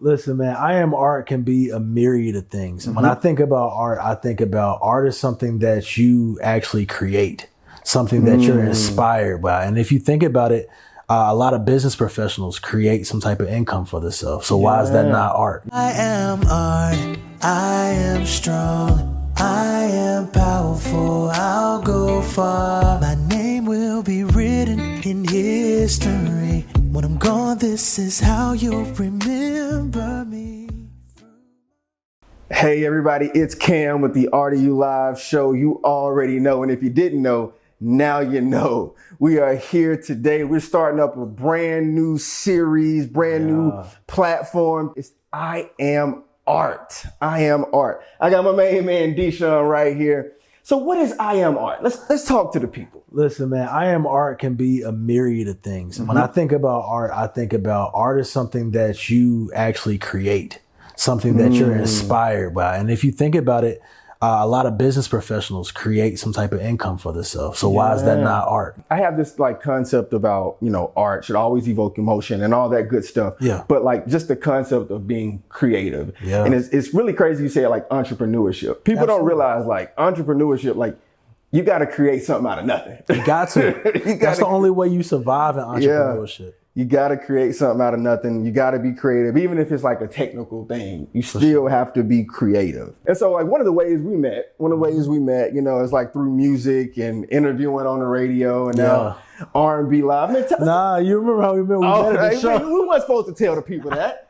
Listen, man, I am art can be a myriad of things. And when I think about art is something that you actually create, something that you're inspired by. And if you think about it, a lot of business professionals create some type of income for themselves. So why is that not art? I am art. I am strong. I am powerful. I'll go far. My name will be written in history. When I'm gone, this is how you'll remember me. Hey everybody, it's Cam with the RDU Live show. You already know, and if you didn't know, now you know. We are here today. We're starting up a brand new series, brand new platform. It's I Am Art. I Am Art. I got my main man D-Shawn right here. So what is I Am Art? Let's talk to the people. Listen, man, I Am Art can be a myriad of things. And when I think about art is something that you actually create, something that you're inspired by. And if you think about it, a lot of business professionals create some type of income for themselves. So why is that not art? I have this like concept about, art should always evoke emotion and all that good stuff. Yeah. But like just the concept of being creative. Yeah. And it's really crazy you say it like entrepreneurship. People don't realize like entrepreneurship, like you got to create something out of nothing. You got to. That's the only way you survive in entrepreneurship. Yeah. You got to create something out of nothing. You got to be creative. Even if it's like a technical thing, you still have to be creative. And so like one of the ways we met, is like through music and interviewing on the radio and now R&B Live. Man, you remember how we met? We met at the show. Who was supposed to tell the people that?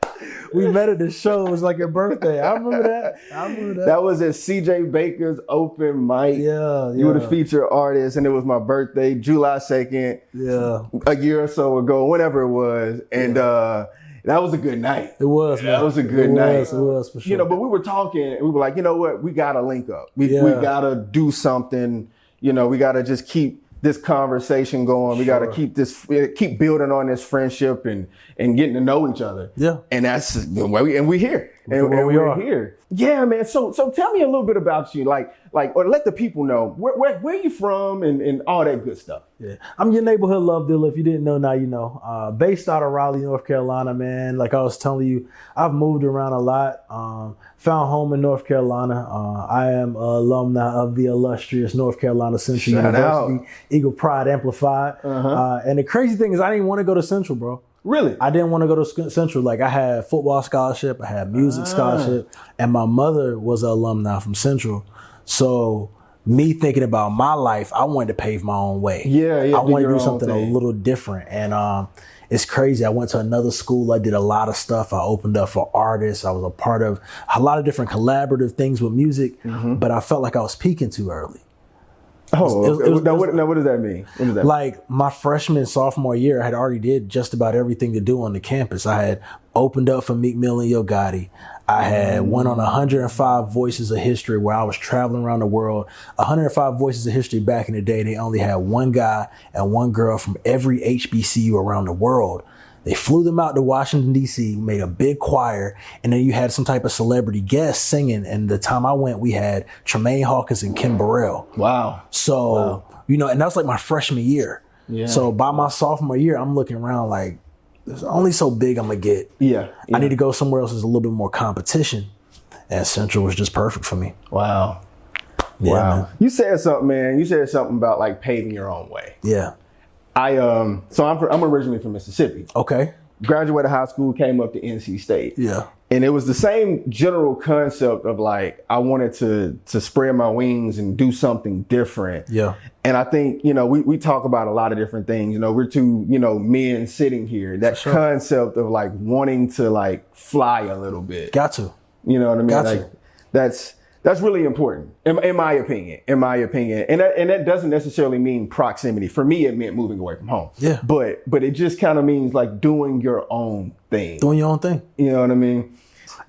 We met at the show. It was like your birthday. I remember that. That was at CJ Baker's open mic. Yeah. You were the featured artist, and it was my birthday, July 2nd. Yeah. A year or so ago, whenever it was. And that was a good night. It was, man. That was a good night. It was for sure. But we were talking, and we were like, you know what? We got to link up. We got to do something. We got to just keep this conversation going. We got to keep building on this friendship and getting to know each other. Yeah. And that's where we're here. And we're here. Yeah, man. So tell me a little bit about you, or let the people know where you from and all that good stuff. Yeah. I'm your neighborhood love dealer. If you didn't know, now you know. Based out of Raleigh, North Carolina, man. Like I was telling you, I've moved around a lot. Found home in North Carolina. I am an alumni of the illustrious North Carolina Central University, Eagle Pride Amplified. And the crazy thing is I didn't want to go to Central, bro. Really? I didn't want to go to Central. Like I had football scholarship, I had music scholarship, and my mother was an alumni from Central. So me thinking about my life, I wanted to pave my own way. Yeah. I wanted to do something a little different. And it's crazy. I went to another school. I did a lot of stuff. I opened up for artists. I was a part of a lot of different collaborative things with music, but I felt like I was peaking too early. Now what does that mean? Like my freshman, sophomore year, I had already did just about everything to do on the campus. I had opened up for Meek Mill and Yo Gotti. I had went on 105 Voices of History where I was traveling around the world. 105 Voices of History back in the day, they only had one guy and one girl from every HBCU around the world. They flew them out to Washington, D.C., made a big choir, and then you had some type of celebrity guest singing. And the time I went, we had Tremaine Hawkins and Kim Burrell. Wow. So, and that was like my freshman year. Yeah. So by my sophomore year, I'm looking around like, it's only so big I'm going to get. Yeah. I need to go somewhere else. There's a little bit more competition. And Central was just perfect for me. Wow. Yeah, wow. Man. You said something, man. You said something about like paving your own way. Yeah. I'm originally from Mississippi. Okay. Graduated high school, came up to NC State. Yeah. And it was the same general concept of like, I wanted to spread my wings and do something different. Yeah. And I think, we talk about a lot of different things. We're two, men sitting here. That concept of like wanting to like fly a little bit. Got to. You know what I mean? Got like that's really important in my opinion. And that doesn't necessarily mean proximity. For me, it meant moving away from home. Yeah. But it just kind of means like doing your own thing. Doing your own thing. You know what I mean?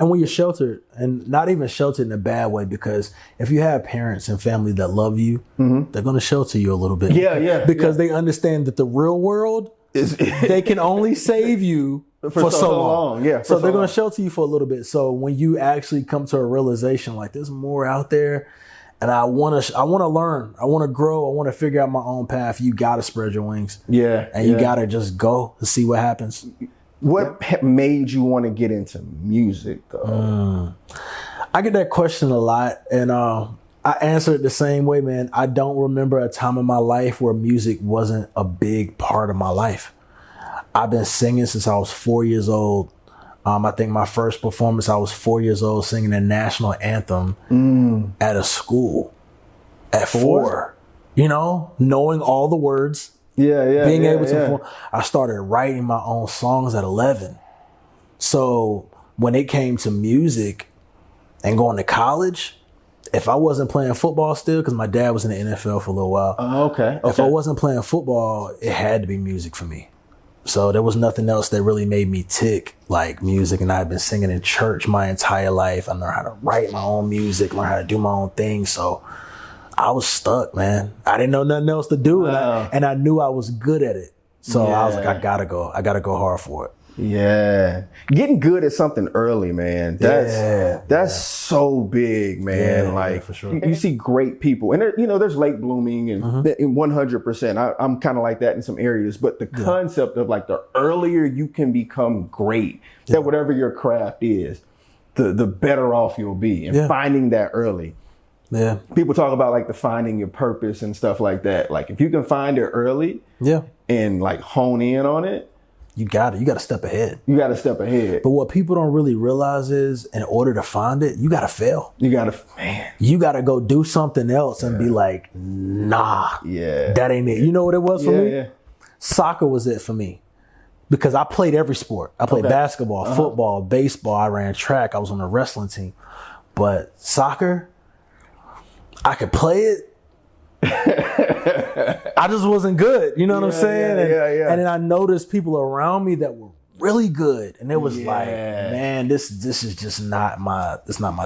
And when you're sheltered, and not even sheltered in a bad way, because if you have parents and family that love you, they're going to shelter you a little bit. Yeah. Because they understand that the real world they can only save you for so long. Yeah. So they're going to shelter you for a little bit. So when you actually come to a realization like there's more out there, and I want to learn, I want to grow, I want to figure out my own path, you got to spread your wings. Yeah. And you got to just go to see what happens. What made you want to get into music though? I get that question a lot, and I answer it the same way, man. I don't remember a time in my life where music wasn't a big part of my life. I've been singing since I was 4 years old. I think my first performance, I was 4 years old singing the national anthem at a school at 4. You know, knowing all the words. Being able to perform. I started writing my own songs at 11. So when it came to music and going to college, if I wasn't playing football still, because my dad was in the NFL for a little while. If I wasn't playing football, it had to be music for me. So there was nothing else that really made me tick like music. And I've been singing in church my entire life. I learned how to write my own music, learn how to do my own thing. So I was stuck, man. I didn't know nothing else to do. And I knew I was good at it. So I was like, I gotta go hard for it. Yeah. Getting good at something early, man. That's so big, man. Like for sure. You see great people, and there, you know, there's late blooming and 100%. I'm kind of like that in some areas, but the concept of like the earlier you can become great at whatever your craft is, the better off you'll be. And finding that early. Yeah. People talk about like defining your purpose and stuff like that. Like if you can find it early and like hone in on it, you got to step ahead. You got to step ahead. But what people don't really realize is in order to find it, you got to fail. You got to, man. You got to go do something else and be like, nah, that ain't it. You know what it was for me? Yeah. Soccer was it for me because I played every sport. I played basketball, football, baseball. I ran track. I was on a wrestling team. But soccer, I could play it. I just wasn't good. You know what I'm saying? And then I noticed people around me that were really good. And it was like, man, this is just not my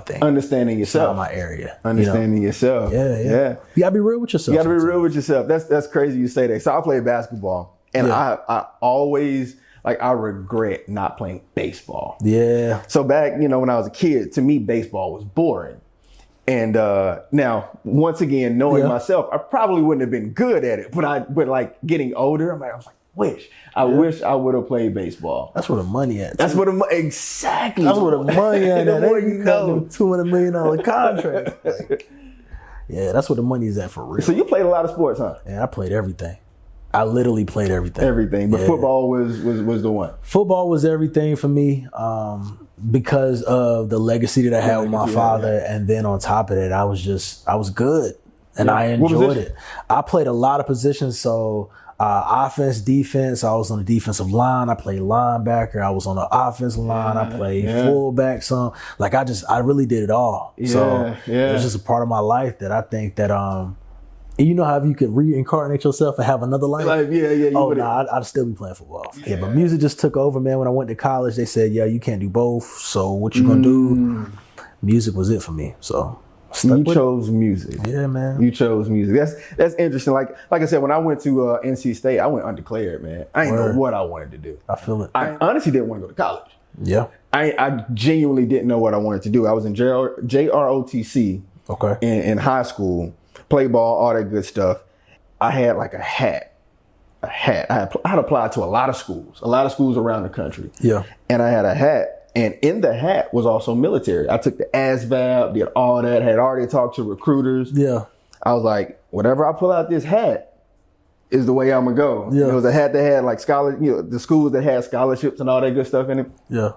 thing. Understanding yourself. It's not my area. Understanding yourself. Yeah. You gotta be real with yourself. You gotta be real with yourself. That's crazy you say that. So I played basketball and I always I regret not playing baseball. Yeah. So back, when I was a kid, to me, baseball was boring. And now, once again, knowing myself, I probably wouldn't have been good at it. But like getting older, I was like, I wish I would have played baseball. That's where the money at. That's where exactly. That's where the money at. The more you know. $200 million contract. That's where the money is at for real. So you played a lot of sports, huh? Yeah, I played everything. I literally played everything. Everything, but football was the one. Football was everything for me. Because of the legacy that I had with my father. And then on top of that, I was good and I enjoyed it. I played a lot of positions. So offense, defense, I was on the defensive line. I played linebacker. I was on the offensive line. I played fullback some. Like I really did it all. So it was just a part of my life that I think that, and you know how you could reincarnate yourself and have another life? I'd still be playing football. Yeah, but music just took over, man. When I went to college, they said, you can't do both. So what you gonna do? Music was it for me. So you chose music. Yeah, man. You chose music. That's interesting. Like I said, when I went to NC State, I went undeclared, man. I didn't know what I wanted to do. I feel it. I honestly didn't want to go to college. Yeah. I genuinely didn't know what I wanted to do. I was in JROTC in high school. Play ball, all that good stuff. I had like a hat. I had applied to a lot of schools around the country. Yeah. And I had a hat. And in the hat was also military. I took the ASVAB, did all that, had already talked to recruiters. Yeah. I was like, whatever I pull out this hat is the way I'm gonna go. Yeah. It was a hat that had like the schools that had scholarships and all that good stuff in it. Yeah.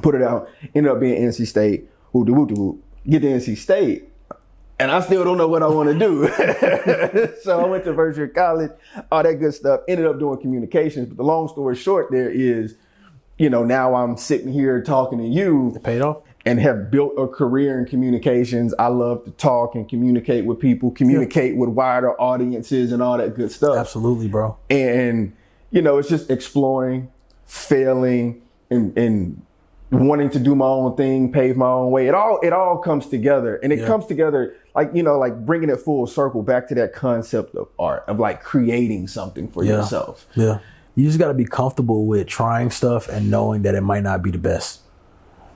Put it out. Ended up being NC State. Get to NC State. And I still don't know what I want to do. So I went to Virginia College, all that good stuff, ended up doing communications. But the long story short there is, now I'm sitting here talking to you. It paid off. And have built a career in communications. I love to talk and communicate with people, communicate with wider audiences and all that good stuff. Absolutely, bro. And, it's just exploring, failing, and wanting to do my own thing, pave my own way. It all comes together. And it comes together like bringing it full circle back to that concept of art, of like creating something for yourself. Yeah. You just got to be comfortable with trying stuff and knowing that it might not be the best.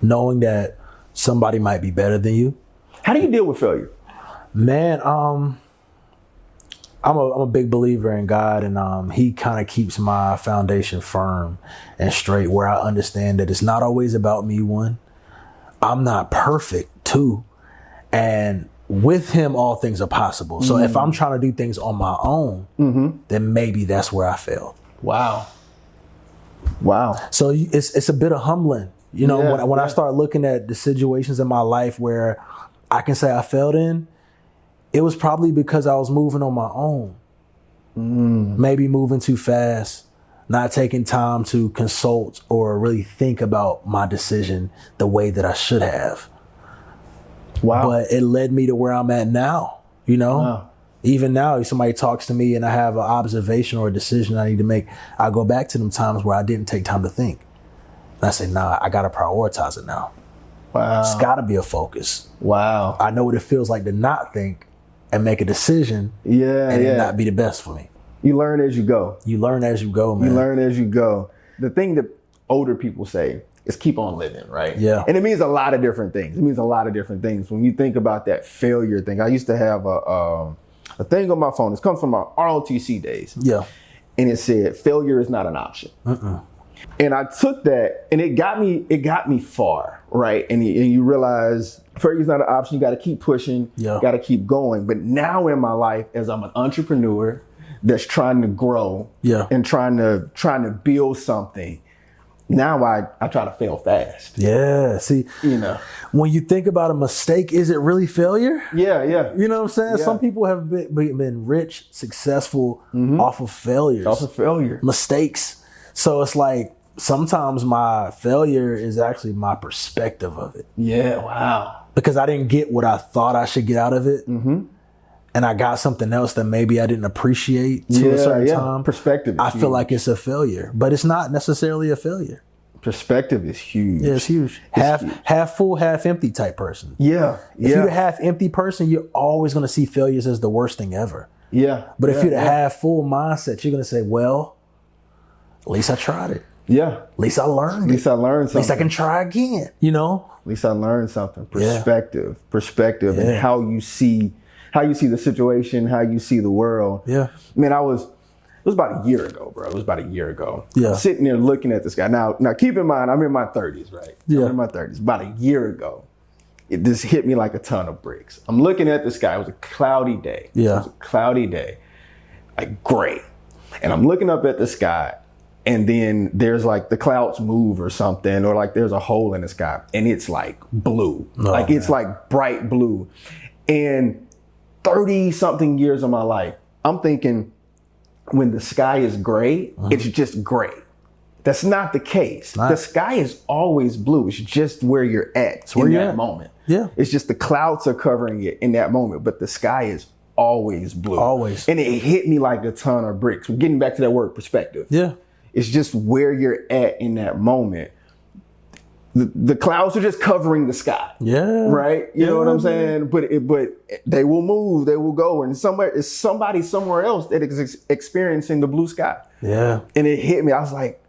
Knowing that somebody might be better than you. How do you deal with failure? Man, I'm a big believer in God, and he kind of keeps my foundation firm and straight, where I understand that it's not always about me. One, I'm not perfect. Two, and with him, all things are possible. So if I'm trying to do things on my own, then maybe that's where I failed. Wow. So it's a bit of humbling, you know, when I start looking at the situations in my life where I can say I failed in. It was probably because I was moving on my own. Maybe moving too fast, not taking time to consult or really think about my decision the way that I should have. Wow. But it led me to where I'm at now, you know? Wow. Even now, if somebody talks to me and I have an observation or a decision I need to make, I go back to them times where I didn't take time to think. And I say, nah, I got to prioritize it now. Wow. It's got to be a focus. Wow. I know what it feels like to not think and make a decision and it not be the best for me. You learn as you go. You learn as you go, man. You learn as you go. The thing that older people say is keep on living, right? Yeah. And it means a lot of different things. It means a lot of different things. When you think about that failure thing, I used to have a thing on my phone. It's come from my ROTC days. Yeah. And it said, failure is not an option. And I took that and it got me far, right? And you realize failure is not an option. You got to keep pushing, got to keep going. But now in my life, as I'm an entrepreneur that's trying to grow and trying to build something, now I try to fail fast. Yeah. See, you know, when you think about a mistake, is it really failure? Yeah. You know what I'm saying? Yeah. Some people have been rich, successful off of failures. Off of failure. Mistakes. So it's like sometimes my failure is actually my perspective of it. Yeah. Wow. Because I didn't get what I thought I should get out of it. And I got something else that maybe I didn't appreciate to a certain time. Perspective. I feel like it's a failure, but it's not necessarily a failure. Perspective is huge. Yeah, it's huge. Half full, half empty type person. Yeah. If you're a half empty person, you're always going to see failures as the worst thing ever. Yeah. But if you're the half full mindset, you're going to say, well, at least I tried it. Yeah. At least I learned At least I learned something. At least I can try again, you know? At least I learned something. Perspective, and how you see the situation, how you see the world. Yeah. I mean, it was about a year ago, bro. It was about a year ago. Yeah. Sitting there looking at this guy. Now keep in mind, I'm in my 30s, right? Yeah. I'm in my 30s. About a year ago, it just hit me like a ton of bricks. I'm looking at this guy. It was a cloudy day. Yeah. It was a cloudy day. Like, great. And I'm looking up at the sky, and then there's like the clouds move or something, or like there's a hole in the sky, and it's like blue. It's like bright blue. And 30 something years of my life, I'm thinking when the sky is gray, it's just gray. That's not the case. The sky is always blue. It's just where you're at in that moment. Yeah. It's just the clouds are covering it in that moment, but the sky is always blue. Always. And it hit me like a ton of bricks. We're getting back to that word perspective. Yeah. It's just where you're at in that moment. The clouds are just covering the sky. Yeah. Right? You know what I'm saying? But they will move, they will go. And it's somebody somewhere else that is experiencing the blue sky. Yeah. And it hit me. I was like,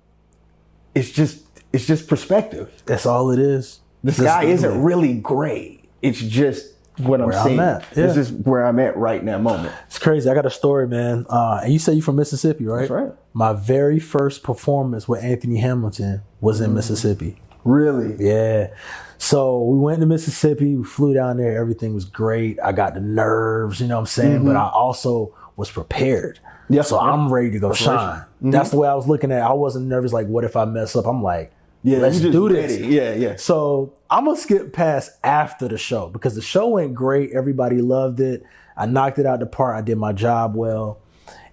it's just perspective. That's all it is. The sky isn't really gray. It's just what I'm seeing. It's just where I'm at right in that moment. It's crazy. I got a story, man. And you say you're from Mississippi, right? That's right. My very first performance with Anthony Hamilton was in Mississippi. Really? Yeah. So we went to Mississippi, we flew down there, everything was great. I got the nerves, you know what I'm saying? But I also was prepared. Yeah. So I'm ready to go shine. That's the way I was looking at it. I wasn't nervous, like, what if I mess up? I'm like, let's do this. Yeah. So I'm going to skip past after the show because the show went great. Everybody loved it. I knocked it out the park. I did my job well.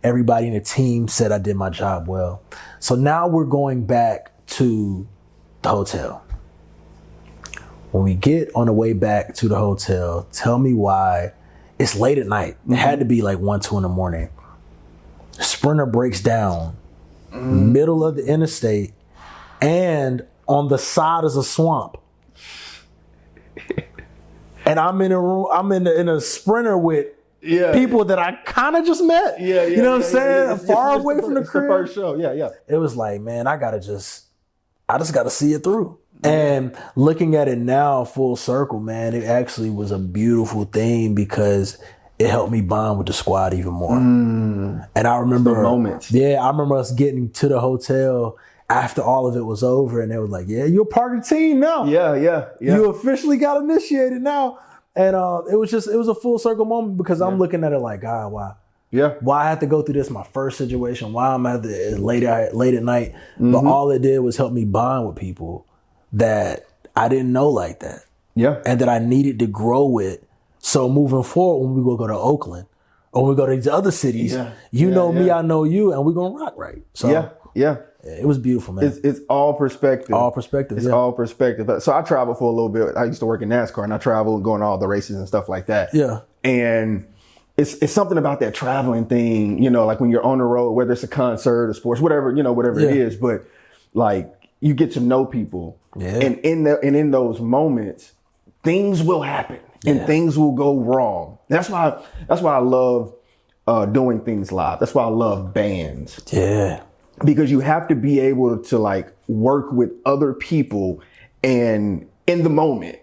Everybody in the team said I did my job well. So now we're going back to the hotel. When we get on the way back to the hotel, tell me why it's late at night. It had to be like 1, 2 in the morning. Sprinter breaks down, middle of the interstate, and on the side is a swamp. And I'm in a room, I'm in a Sprinter with people that I kind of just met. You know what I'm saying? Far away from the crib. The first show. Yeah. It was like, man, I just got to see it through. And looking at it now full circle, man, it actually was a beautiful thing because it helped me bond with the squad even more. And I remember the moments. Yeah, I remember us getting to the hotel after all of it was over, and they were like, "Yeah, you're a part of the team now. Yeah. You officially got initiated now." And it was a full circle moment because I'm looking at it like, God, why? Yeah. Why I had to go through this my first situation? Why I'm at the late at night? But all it did was help me bond with people that I didn't know like that. Yeah. And that I needed to grow with. So moving forward, when we go to Oakland or we go to these other cities, you know me, I know you, and we're gonna rock right. So it was beautiful, man. It's all perspective. All perspective. It's all perspective. So I traveled for a little bit. I used to work in NASCAR, and I traveled going to all the races and stuff like that. Yeah. And it's something about that traveling thing, you know, like when you're on the road, whether it's a concert or sports, whatever it is, but like you get to know people. Yeah. And in those moments, things will happen and things will go wrong. That's why I love doing things live. That's why I love bands. Yeah. Because you have to be able to like work with other people and in the moment.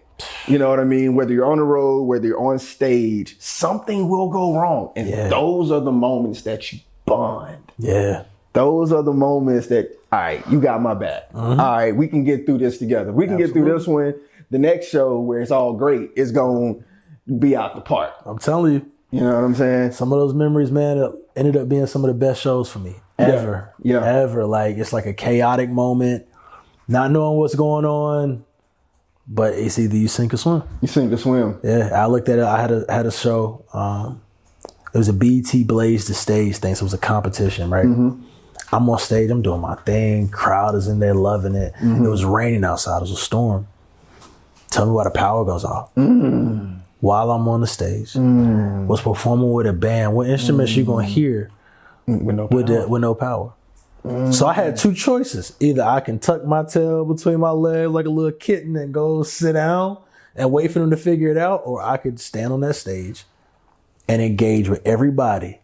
You know what I mean? Whether you're on the road, whether you're on stage, something will go wrong. And those are the moments that you bond. Yeah. Those are the moments that, all right, you got my back. All right, we can get through this together. We can get through this one. The next show where it's all great is going to be out the park. I'm telling you. You know what I'm saying? Some of those memories, man, ended up being some of the best shows for me ever. Yeah. Ever. Like, it's like a chaotic moment, not knowing what's going on. But it's either you sink or swim. You sink or swim. Yeah, I looked at it. I had a show. It was a BET Blaze the Stage thing. So it was a competition, right? I'm on stage. I'm doing my thing. Crowd is in there loving it. It was raining outside. It was a storm. Tell me why the power goes off. While I'm on the stage, was performing with a band. What instruments you gonna hear with no power? So I had two choices. Either I can tuck my tail between my legs like a little kitten and go sit down and wait for them to figure it out, or I could stand on that stage and engage with everybody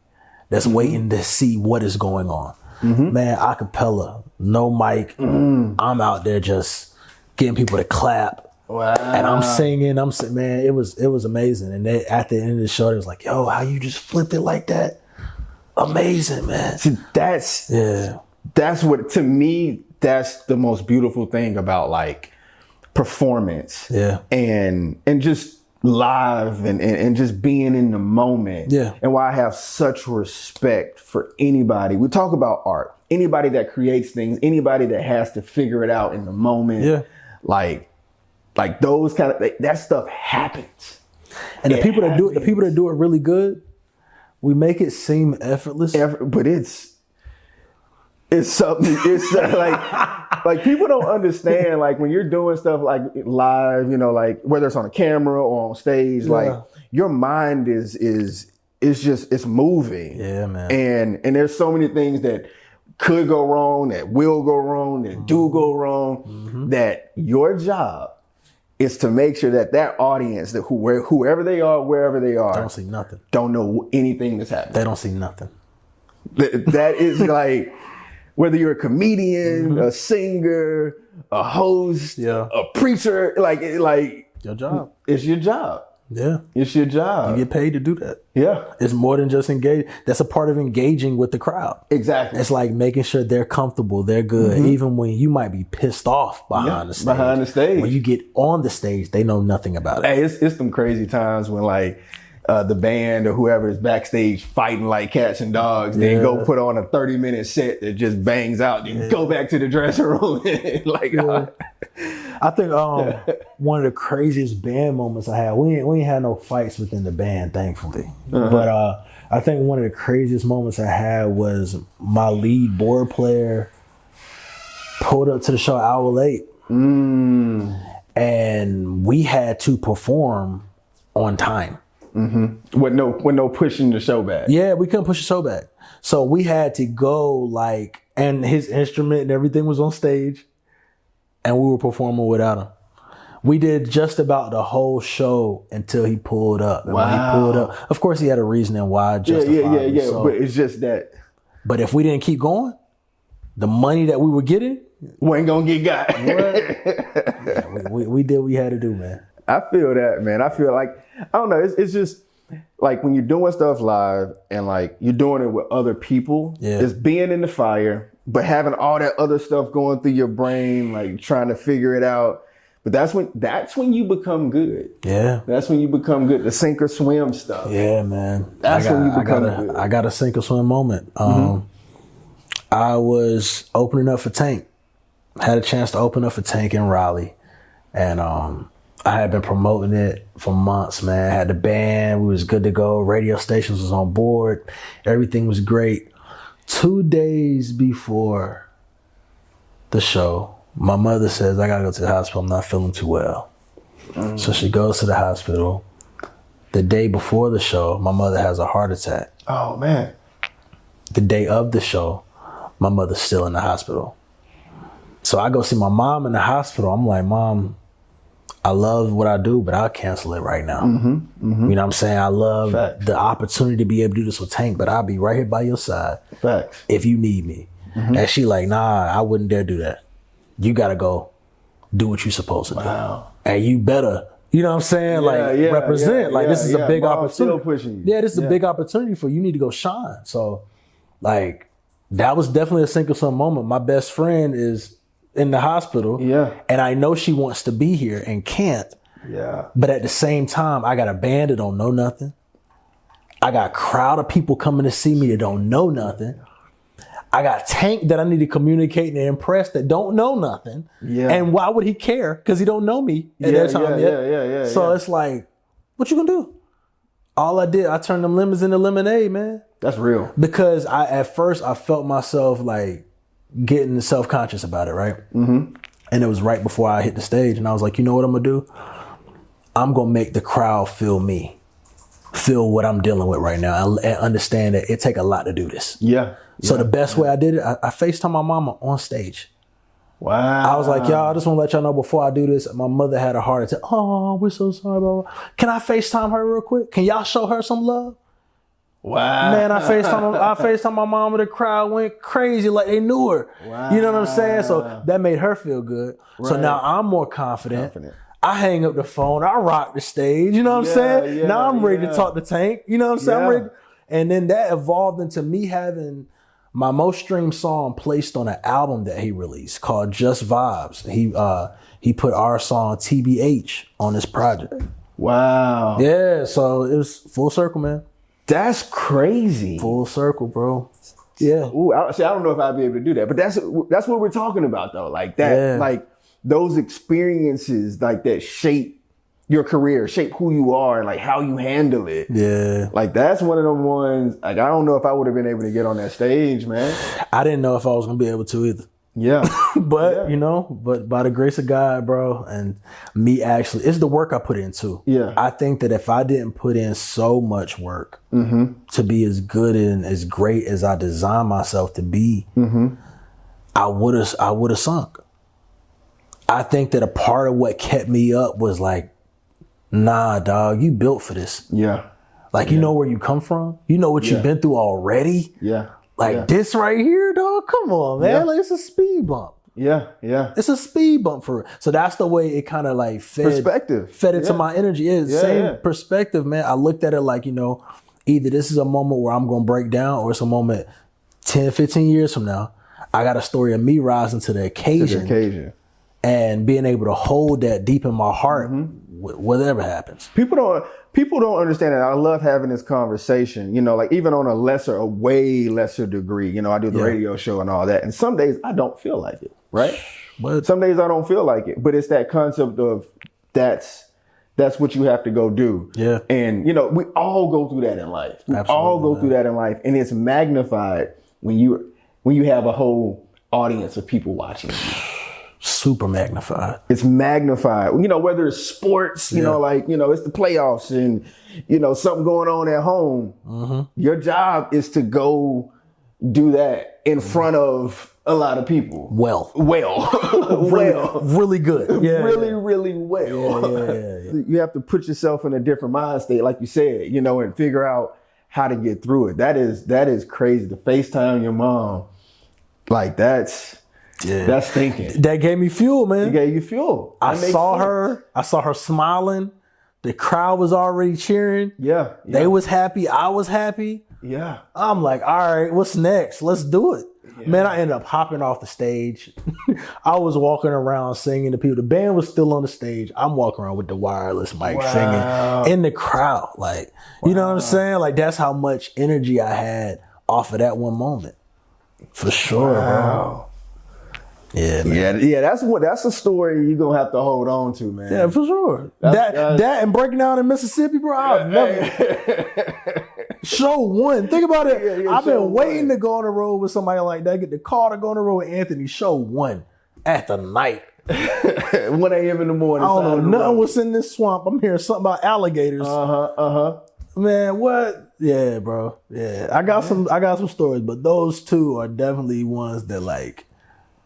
that's waiting to see what is going on. Man, acapella, no mic. I'm out there just getting people to clap. Wow. And I'm singing, man, it was amazing. And they, at the end of the show, they was like, yo, how you just flipped it like that? Amazing, man. See, that's what, to me, that's the most beautiful thing about like performance. Yeah. And just live and just being in the moment. Yeah. And why I have such respect for anybody. We talk about art. Anybody that creates things, anybody that has to figure it out in the moment. Yeah. Like those kind of, that stuff happens. And the people that do it really good, we make it seem effortless. But it's something, it's like people don't understand, like when you're doing stuff like live, you know, like whether it's on a camera or on stage, like your mind is just, it's moving. Yeah, man. And there's so many things that could go wrong, that will go wrong, that do go wrong, that your job is to make sure that audience, that whoever they are, wherever they are, don't see nothing, don't know anything that's happening. They don't see nothing. That is like, whether you're a comedian, a singer, a host, a preacher, like your job. It's your job. Yeah. It's your job. You get paid to do that. Yeah. It's more than just engage. That's a part of engaging with the crowd. Exactly. It's like making sure they're comfortable, they're good. Even when you might be pissed off behind the stage. Behind the stage. When you get on the stage, they know nothing about it. Hey, it's some crazy times when like the band or whoever is backstage fighting like cats and dogs. Then go put on a 30-minute set that just bangs out. Then go back to the dressing room. I think one of the craziest band moments I had, we ain't had no fights within the band, thankfully. But I think one of the craziest moments I had was my lead board player pulled up to the show an hour late. And we had to perform on time. With no pushing the show back. Yeah, we couldn't push the show back. So we had to go and his instrument and everything was on stage and we were performing without him. We did just about the whole show until he pulled up. And when he pulled up, of course he had a reason why. Yeah. So, but it's just that. But if we didn't keep going, the money that we were getting wasn't gonna get got. We did what we had to do, man. I feel that, man. I feel like, I don't know. It's just, like when you're doing stuff live and like you're doing it with other people, it's being in the fire, but having all that other stuff going through your brain, like trying to figure it out. But that's when you become good. Yeah. That's when you become good. The sink or swim stuff. Yeah, man. That's when you become good. I got a sink or swim moment. I was opening up for Tank. Had a chance to open up for Tank in Raleigh. And I had been promoting it for months, man. I had the band. We was good to go. Radio stations was on board. Everything was great. 2 days before the show, my mother says, I got to go to the hospital. I'm not feeling too well. So she goes to the hospital. The day before the show, my mother has a heart attack. Oh, man. The day of the show, my mother's still in the hospital. So I go see my mom in the hospital. I'm like, Mom, I love what I do, but I'll cancel it right now. You know what I'm saying? I love the opportunity to be able to do this with Tank, but I'll be right here by your side if you need me. And she like, nah, I wouldn't dare do that. You got to go do what you're supposed to do. And you better, you know what I'm saying? Represent. This is a big opportunity. Still pushing you. Yeah, this is a big opportunity for you. You need to go shine. So, like, that was definitely a sink or swim moment. My best friend is in the hospital. Yeah. And I know she wants to be here and can't. Yeah. But at the same time, I got a band that don't know nothing. I got a crowd of people coming to see me that don't know nothing. I got Tank that I need to communicate and impress that don't know nothing. Yeah. And why would he care? Because he don't know me at that time yet. So it's like, what you gonna do? All I did, I turned them lemons into lemonade, man. That's real. Because at first I felt myself like getting self-conscious about it, right? And it was right before I hit the stage. And I was like, you know what I'm gonna do? I'm gonna make the crowd feel me. Feel what I'm dealing with right now. And understand that it take a lot to do this. So the best way I did it, I FaceTime my mama on stage. Wow. I was like, y'all, I just want to let y'all know before I do this, my mother had a heart attack. Oh, we're so sorry, blah, blah. Can I FaceTime her real quick? Can y'all show her some love? Wow. Man, I FaceTime my mama. The crowd went crazy like they knew her. Wow. You know what I'm saying? So that made her feel good. Right. So now I'm more confident. I hang up the phone. I rock the stage. You know what I'm saying? Now I'm ready to talk to Tank. You know what I'm saying? I'm ready. And then that evolved into me having my most streamed song placed on an album that he released called Just Vibes. He put our song TBH on this project. Wow. Yeah, so it was full circle, man. That's crazy. Full circle, bro. Yeah. Ooh, I don't know if I'd be able to do that, but that's what we're talking about though. Like that, like those experiences, like that shape your career, shape who you are and like how you handle it. Yeah. Like that's one of them ones, like I don't know if I would have been able to get on that stage, man. I didn't know if I was gonna be able to either. Yeah. But you know, but by the grace of God, bro, and me actually, it's the work I put in too. Yeah. I think that if I didn't put in so much work to be as good and as great as I designed myself to be, I would have sunk. I think that a part of what kept me up was like, nah, dog, you built for this. Yeah. Like, you know where you come from? You know what you've been through already? Yeah. Like this right here, dog, come on, man. Like it's a speed bump. Yeah, yeah. It's a speed bump for it. So that's the way it kind of like fed into my energy. It's same perspective, man. I looked at it like, you know, either this is a moment where I'm going to break down or it's a moment 10, 15 years from now. I got a story of me rising to the occasion. And being able to hold that deep in my heart, whatever happens. People don't understand it. I love having this conversation, you know, like even on a way lesser degree. You know, I do the radio show and all that. And some days I don't feel like it, right? But some days I don't feel like it. But it's that concept of that's what you have to go do. Yeah. And, you know, we all go through that in life. We all go through that in life. And it's magnified when you have a whole audience of people watching you. Super magnified. It's magnified. You know, whether it's sports, you know, like, you know, it's the playoffs and, you know, something going on at home. Your job is to go do that in front of a lot of people. Really good. Yeah, really well. Yeah. You have to put yourself in a different mind state, like you said, you know, and figure out how to get through it. That is crazy. To FaceTime your mom, like that's thinking. That gave me fuel, man. It gave you fuel. I saw her smiling. The crowd was already cheering. Yeah. They was happy. I was happy. Yeah. I'm like, all right, what's next? Let's do it. Yeah. Man, I ended up hopping off the stage. I was walking around singing to people. The band was still on the stage. I'm walking around with the wireless mic singing in the crowd. Like, you know what I'm saying? Like, that's how much energy I had off of that one moment. For sure, bro. Yeah, man. Yeah. That's a story you're gonna have to hold on to, man. Yeah, for sure. That and breaking down in Mississippi, bro. I'll never. Show one. Think about it. I've been waiting to go on the road with somebody like that. Get the call to go on the road with Anthony. Show one at the night. 1 a.m. in the morning. I don't know. Nothing was in this swamp. I'm hearing something about alligators. Man, what? Yeah, bro. Yeah, I got some stories, but those two are definitely ones that like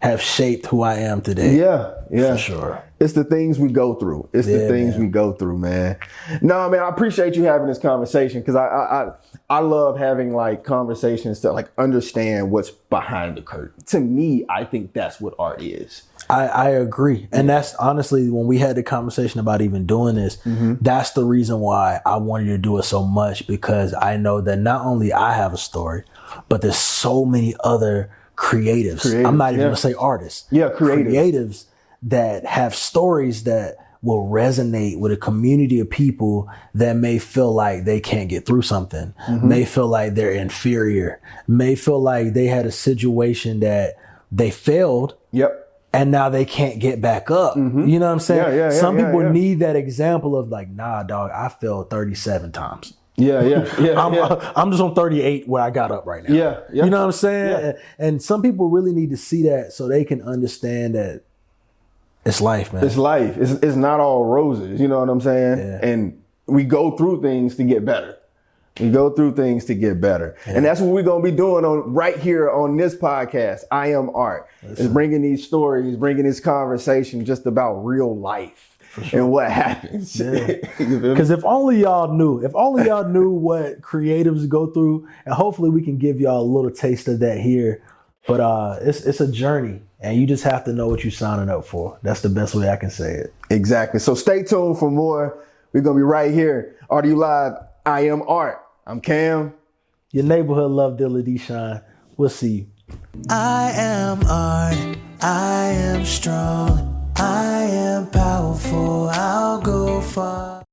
have shaped who I am today. Yeah, for sure. It's the things we go through. It's the things we go through, man. No, man, I appreciate you having this conversation because I love having like conversations to like understand what's behind the curtain. To me, I think that's what art is. I agree. And that's honestly, when we had the conversation about even doing this, that's the reason why I wanted to do it so much, because I know that not only I have a story, but there's so many other creatives. I'm not even going to say artists. Yeah, creatives that have stories that will resonate with a community of people that may feel like they can't get through something, may feel like they're inferior, may feel like they had a situation that they failed. And now they can't get back up. You know what I'm saying? Some people need that example of like, nah, dog, I failed 37 times. I'm just on 38 where I got up right now. You know what I'm saying? And some people really need to see that so they can understand that it's life, man. It's life. It's not all roses. You know what I'm saying? And we go through things to get better. And that's what we're going to be doing right here on this podcast. I Am Art. Is bringing these stories, bringing this conversation just about real life and what happens. Because if only y'all knew what creatives go through, and hopefully we can give y'all a little taste of that here. But it's a journey, and you just have to know what you're signing up for. That's the best way I can say it. Exactly. So stay tuned for more. We're going to be right here. RDU Live, I Am Art. I'm Cam. Your neighborhood love dealer, Shawn. We'll see you. I am art. I am strong. I am powerful. I'll go far.